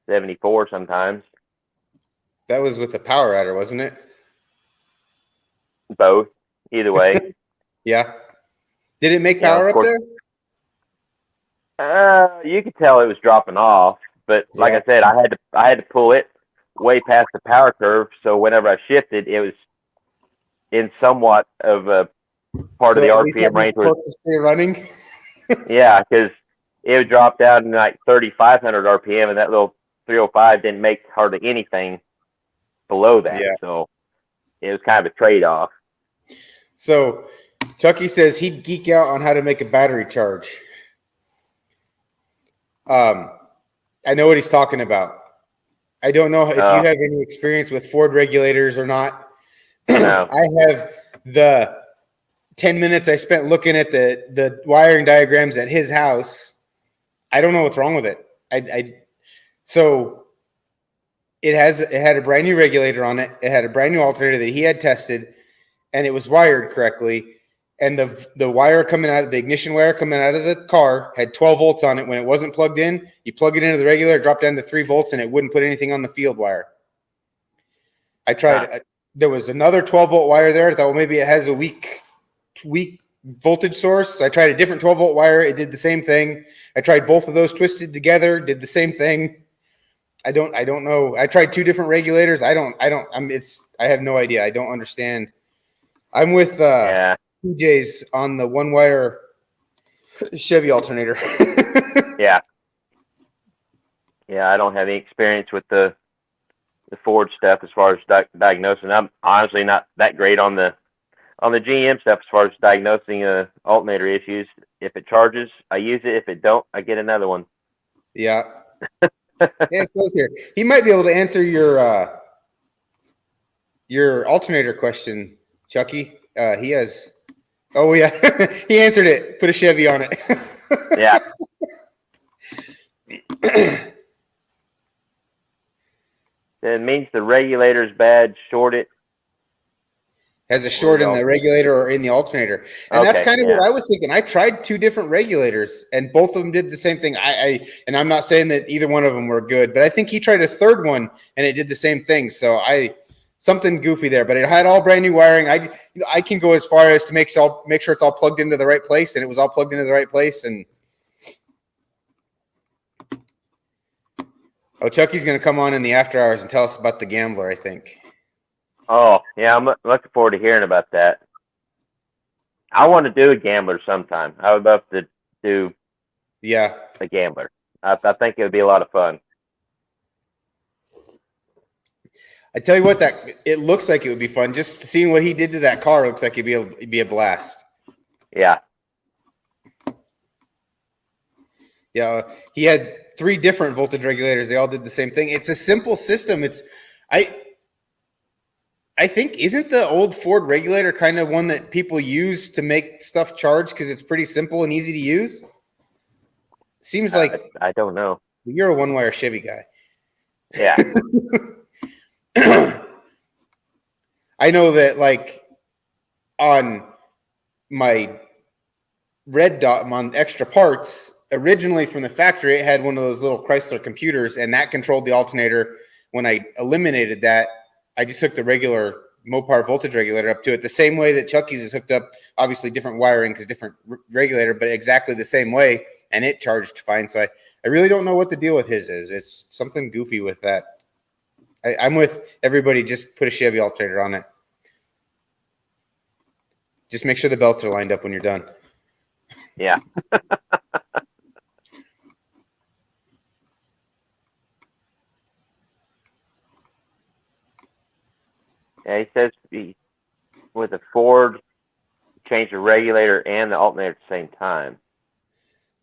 74 sometimes. That was with the power adder, wasn't it? Both, either way. Yeah. Did it make You know, power of up course, there? you could tell it was dropping off, but like Yeah. I said, I had to pull it way past the power curve, so whenever I shifted, it was in somewhat of a part So of the at least RPM that was range. supposed to stay running. Yeah, because it would drop down to like 3,500 RPM, and that little 305 didn't make hardly anything below that. Yeah. So it was kind of a trade off. So Chucky says he'd geek out on how to make a battery charge. I know what he's talking about. I don't know if you have any experience with Ford regulators or not. No. I have the 10 minutes I spent looking at the wiring diagrams at his house. I don't know what's wrong with it. So it had a brand new regulator on it. It had a brand new alternator that he had tested, and it was wired correctly. And the wire coming out of the ignition wire coming out of the car had 12 volts on it. When it wasn't plugged in, you plug it into the regulator, drop down to 3 volts, and it wouldn't put anything on the field wire. I tried. There was another 12-volt wire there. I thought, well, maybe it has a weak voltage source. I tried a different 12-volt wire. It did the same thing. I tried both of those twisted together. Did the same thing. I don't know. I tried 2 different regulators. I have no idea. I don't understand. I'm with PJ's on the one wire Chevy alternator. Yeah. I don't have any experience with the Ford stuff as far as diagnosing. I'm honestly not that great on the GM stuff as far as diagnosing alternator issues. If it charges, I use it. If it don't, I get another one. Yeah. Yeah, so here. He might be able to answer your alternator question, Chucky. He has. Oh yeah, he answered it. Put a Chevy on it. Yeah. It means the regulator's bad. Short it. Has a short in the regulator or in the alternator, and that's kind of what I was thinking. I tried 2 different regulators, and both of them did the same thing. And I'm not saying that either one of them were good, but I think he tried a third one, and it did the same thing. So something goofy there, but it had all brand new wiring. I can go as far as to make sure it's all plugged into the right place, and it was all plugged into the right place. And Chucky's going to come on in the after hours and tell us about the Gambler, I think. Oh, yeah, I'm looking forward to hearing about that. I want to do a Gambler sometime. I would love to do a Gambler. I think it would be a lot of fun. I tell you what, it looks like it would be fun. Just seeing what he did to that car looks like it'd be a blast. Yeah. Yeah, he had 3 different voltage regulators. They all did the same thing. It's a simple system. I think, isn't the old Ford regulator kind of one that people use to make stuff charge because it's pretty simple and easy to use? Seems like I don't know. You're a one-wire Chevy guy. Yeah. I know that, like, on my red dot, on extra parts, originally from the factory, it had one of those little Chrysler computers, and that controlled the alternator. When I eliminated that, I just hooked the regular Mopar voltage regulator up to it the same way that Chucky's is hooked up. Obviously, different wiring because different regulator, but exactly the same way, and it charged fine. So I really don't know what the deal with his is. It's something goofy with that. I'm with everybody. Just put a Chevy alternator on it. Just make sure the belts are lined up when you're done. Yeah. Yeah, he says with a Ford, change the regulator and the alternator at the same time.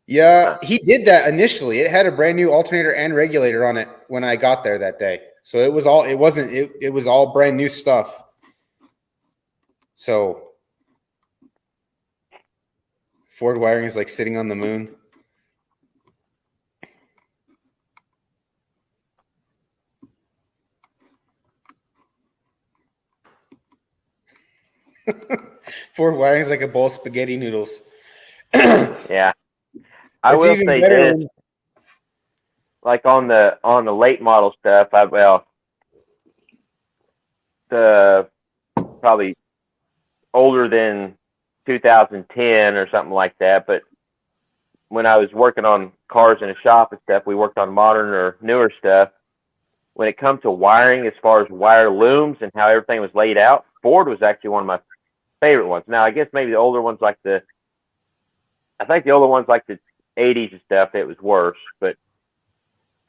Yeah, he did that initially. It had a brand new alternator and regulator on it when I got there that day. So it was all brand new stuff. So Ford wiring is like sitting on the moon. Ford wiring is like a bowl of spaghetti noodles. Yeah. I It's will even say better. this, like on the late model stuff, the probably older than 2010 or something like that. But when I was working on cars in a shop and stuff, we worked on modern or newer stuff. When it comes to wiring, as far as wire looms and how everything was laid out, Ford was actually one of my favorite ones. Now, I guess maybe the older ones I think the older ones like the 80s and stuff, it was worse. But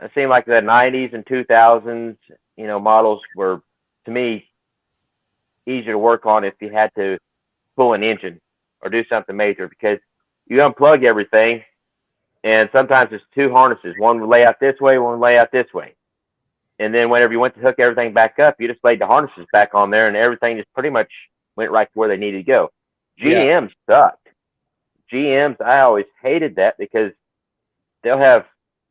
it seemed like the 90s and 2000s, models were, to me, easier to work on if you had to pull an engine or do something major, because you unplug everything and sometimes it's two harnesses. One would lay out this way, one would lay out this way. And then whenever you went to hook everything back up, you just laid the harnesses back on there and everything just pretty much went right to where they needed to go. Yeah. GMs sucked. GMs, I always hated that because they'll have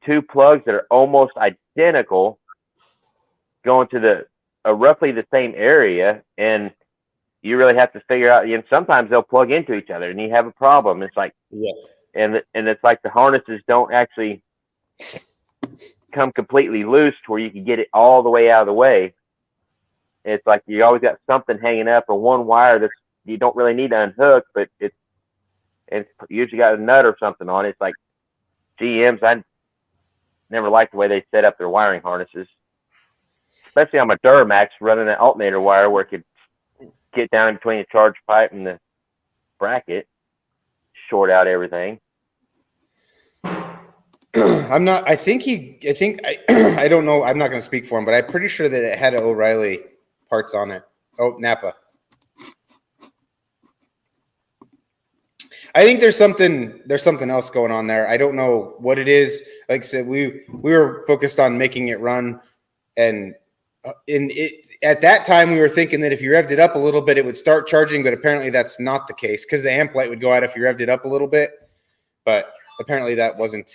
two plugs that are almost identical going to roughly the same area, and you really have to figure out. And sometimes they'll plug into each other, and you have a problem. It's like, and it's like the harnesses don't actually come completely loose to where you can get it all the way out of the way. It's like you always got something hanging up or one wire that you don't really need to unhook, but it's usually got a nut or something on it. It's like GMs, I never liked the way they set up their wiring harnesses, especially on my Duramax running an alternator wire where it could get down in between the charge pipe and the bracket, short out everything. I don't know. I'm not going to speak for him, but I'm pretty sure that it had O'Reilly parts on it. Oh, Napa. I think there's something else going on there. I don't know what it is. Like I said, we were focused on making it run, and at that time we were thinking that if you revved it up a little bit, it would start charging. But apparently that's not the case because the amp light would go out if you revved it up a little bit. But apparently that wasn't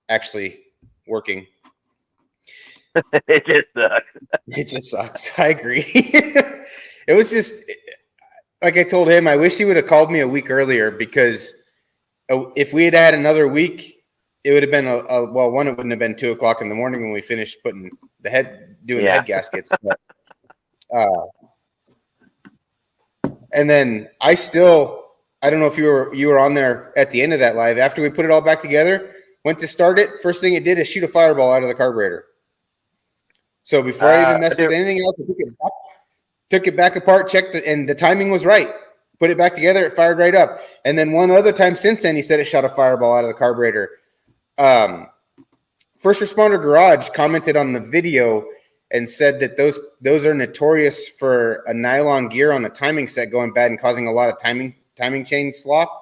actually working. It just sucks. It just sucks. I agree. It was just like I told him, I wish he would have called me a week earlier, because if we had had another week, it would have been it wouldn't have been 2:00 in the morning when we finished putting the head Yeah. gaskets. But, and then I don't know if you were on there at the end of that live. After we put it all back together, went to start it. First thing it did is shoot a fireball out of the carburetor. So before I even messed with anything else, I took it back apart, checked it, and the timing was right. Put it back together, it fired right up. And then one other time since then, he said it shot a fireball out of the carburetor. First Responder Garage commented on the video and said that those are notorious for a nylon gear on the timing set going bad and causing a lot of timing chain slop.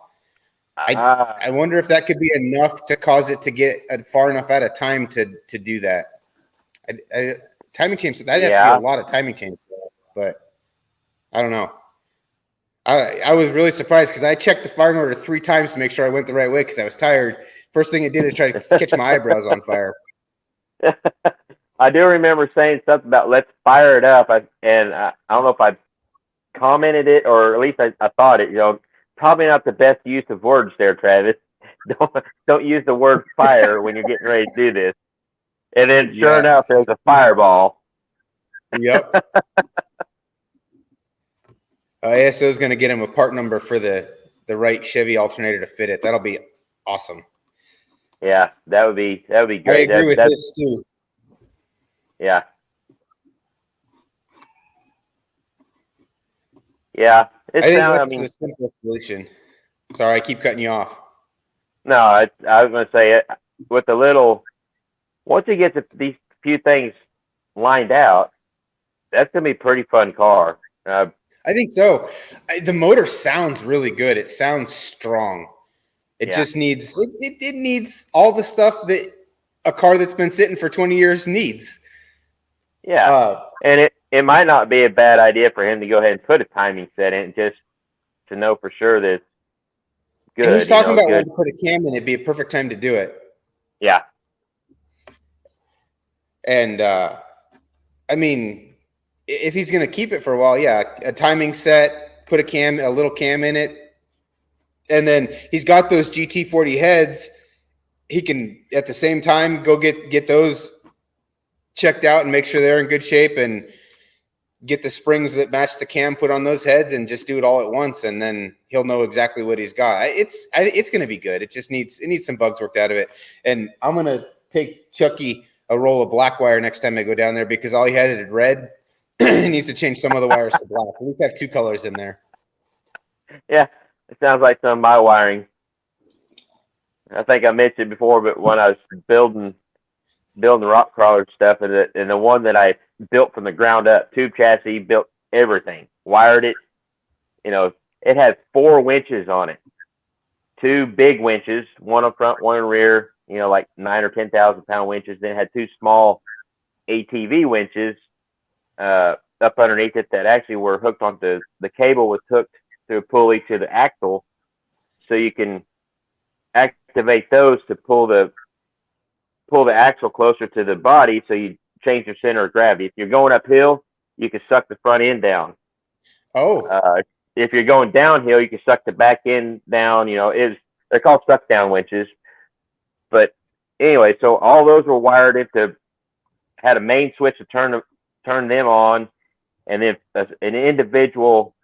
I wonder if that could be enough to cause it to get far enough out of time to do that. Timing chains, that'd have to be a lot of timing chains, but I don't know. I was really surprised because I checked the fire motor 3 times to make sure I went the right way because I was tired. First thing it did is try to catch my eyebrows on fire. I do remember saying something about let's fire it up, and I don't know if I commented it or at least I thought it. Probably not the best use of words there, Travis. Don't use the word fire when you're getting ready to do this. And then sure enough, there's a fireball. Yep. ASO is going to get him a part number for the right Chevy alternator to fit it. That'll be awesome. Yeah, that would be great. I agree with this too. Yeah. Yeah. I think that's the simple solution. Sorry, I keep cutting you off. No, I was going to say it with the little. Once you get these few things lined out, that's going to be a pretty fun car. I think so. The motor sounds really good. It sounds strong. It just needs it needs all the stuff that a car that's been sitting for 20 years needs. Yeah. And it might not be a bad idea for him to go ahead and put a timing set in just to know for sure that it's good. And he's talking about when to put a cam in, it'd be a perfect time to do it. Yeah. And I mean, if he's going to keep it for a while, a timing set, put a little cam in it. And then he's got those GT40 heads he can at the same time go get those checked out and make sure they're in good shape, and get the springs that match the cam put on those heads, and just do it all at once, and then he'll know exactly what he's got. It's going to be good. It just needs some bugs worked out of it. And I'm going to take Chucky a roll of black wire next time I go down there, because all he had is red. He needs to change some of the wires to black. We have 2 colors in there. Yeah, it sounds like some of my wiring. I think I mentioned before, but when I was building the rock crawler stuff, and the one that I built from the ground up, tube chassis, built everything, wired it. It had 4 winches on it, 2 big winches, one up front, one in rear. Like 9 or 10,000 pound winches. Then it had 2 small ATV winches up underneath it that actually were hooked onto the cable. Was hooked through a pulley to the axle, so you can activate those to pull the axle closer to the body, so you change your center of gravity. If you're going uphill, you can suck the front end down. If you're going downhill, you can suck the back end down. They're called suck down winches. But anyway, so all those were wired into, had a main switch to turn them on, and then an individual,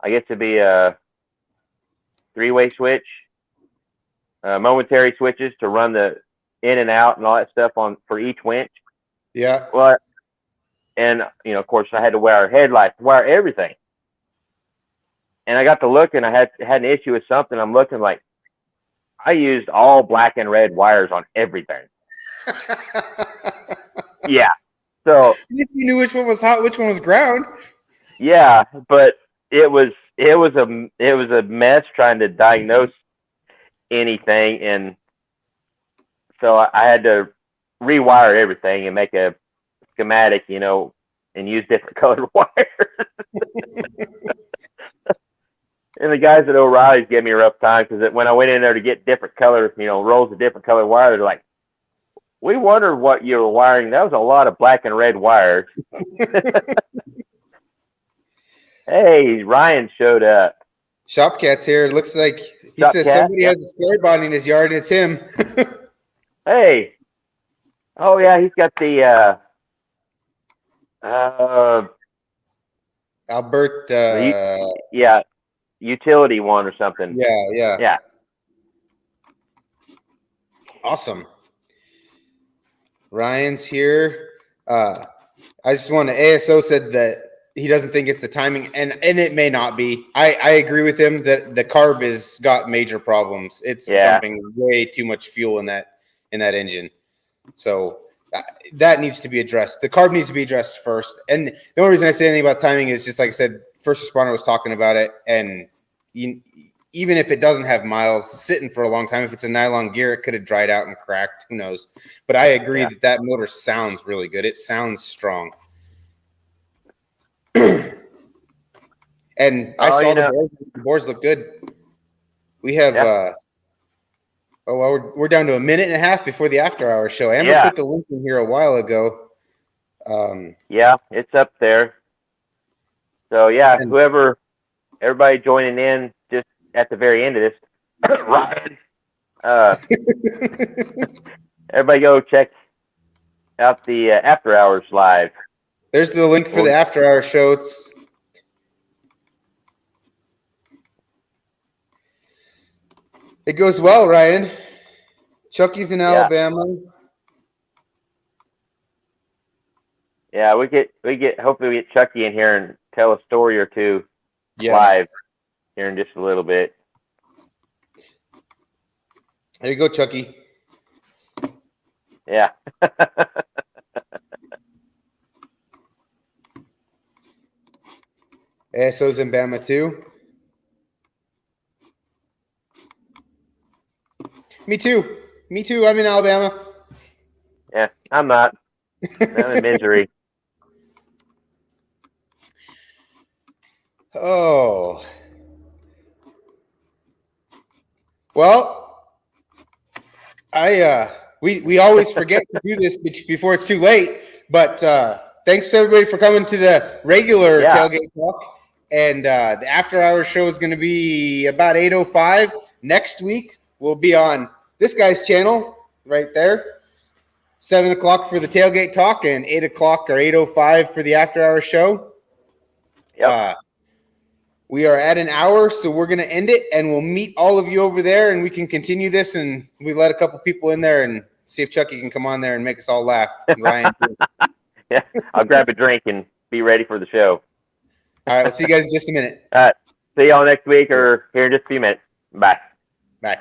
I guess it'd be a 3-way switch, momentary switches to run the in and out and all that stuff for each winch. Yeah. Well, and of course, I had to wire headlights, wire everything. And I got to look, and I had an issue with something. I'm looking like, I used all black and red wires on everything. Yeah. So you knew which one was hot, which one was ground. Yeah, but it was a mess trying to diagnose anything, and so I had to rewire everything and make a schematic, and use different colored wires. And the guys at O'Reilly's gave me a rough time, because when I went in there to get different colors, rolls of different color wire, they're like, "We wondered what you were wiring. That was a lot of black and red wires." Hey, Ryan showed up. Shopcat's here. It looks like he says somebody has a square body in his yard, and it's him. Hey. Oh yeah, he's got the Albert. Utility one or something. Yeah. Awesome. Ryan's here. I just want to. ASO said that he doesn't think it's the timing, and it may not be. I agree with him that the carb has got major problems. It's dumping way too much fuel in that engine. So that needs to be addressed. The carb needs to be addressed first. And the only reason I say anything about timing is just like I said, first responder was talking about it, and even if it doesn't have miles sitting for a long time, if it's a nylon gear, it could have dried out and cracked. Who knows? But I agree that motor sounds really good. It sounds strong. And I saw the boards look good. We have we're down to a minute and a half before the after hours show. Amber put the link in here a while ago. It's up there. So everybody joining in just at the very end of this, Ryan. Everybody go check out the after hours live. There's the link for the after hour show. It goes well, Ryan. Chucky's in Alabama. Yeah, hopefully we get Chucky in here and tell a story or two live here in just a little bit. There you go, Chucky. Yeah. ASO's in Bama too. Me too. I'm in Alabama. Yeah, I'm not. I'm in misery. Oh. Well, we always forget to do this before it's too late, but thanks everybody for coming to the regular Tailgate Talk. And the after hours show is going to be about 8:05 next week. We'll be on this guy's channel right there. 7 o'clock for the tailgate talk and 8 o'clock or 8:05 for the after hour show. Yep. We are at an hour, so we're going to end it, and we'll meet all of you over there, and we can continue this, and we let a couple people in there and see if Chucky can come on there and make us all laugh. And Ryan, too. Yeah, I'll grab a drink and be ready for the show. All right, we'll see you guys in just a minute. See y'all next week or here in just a few minutes. Bye. Bye.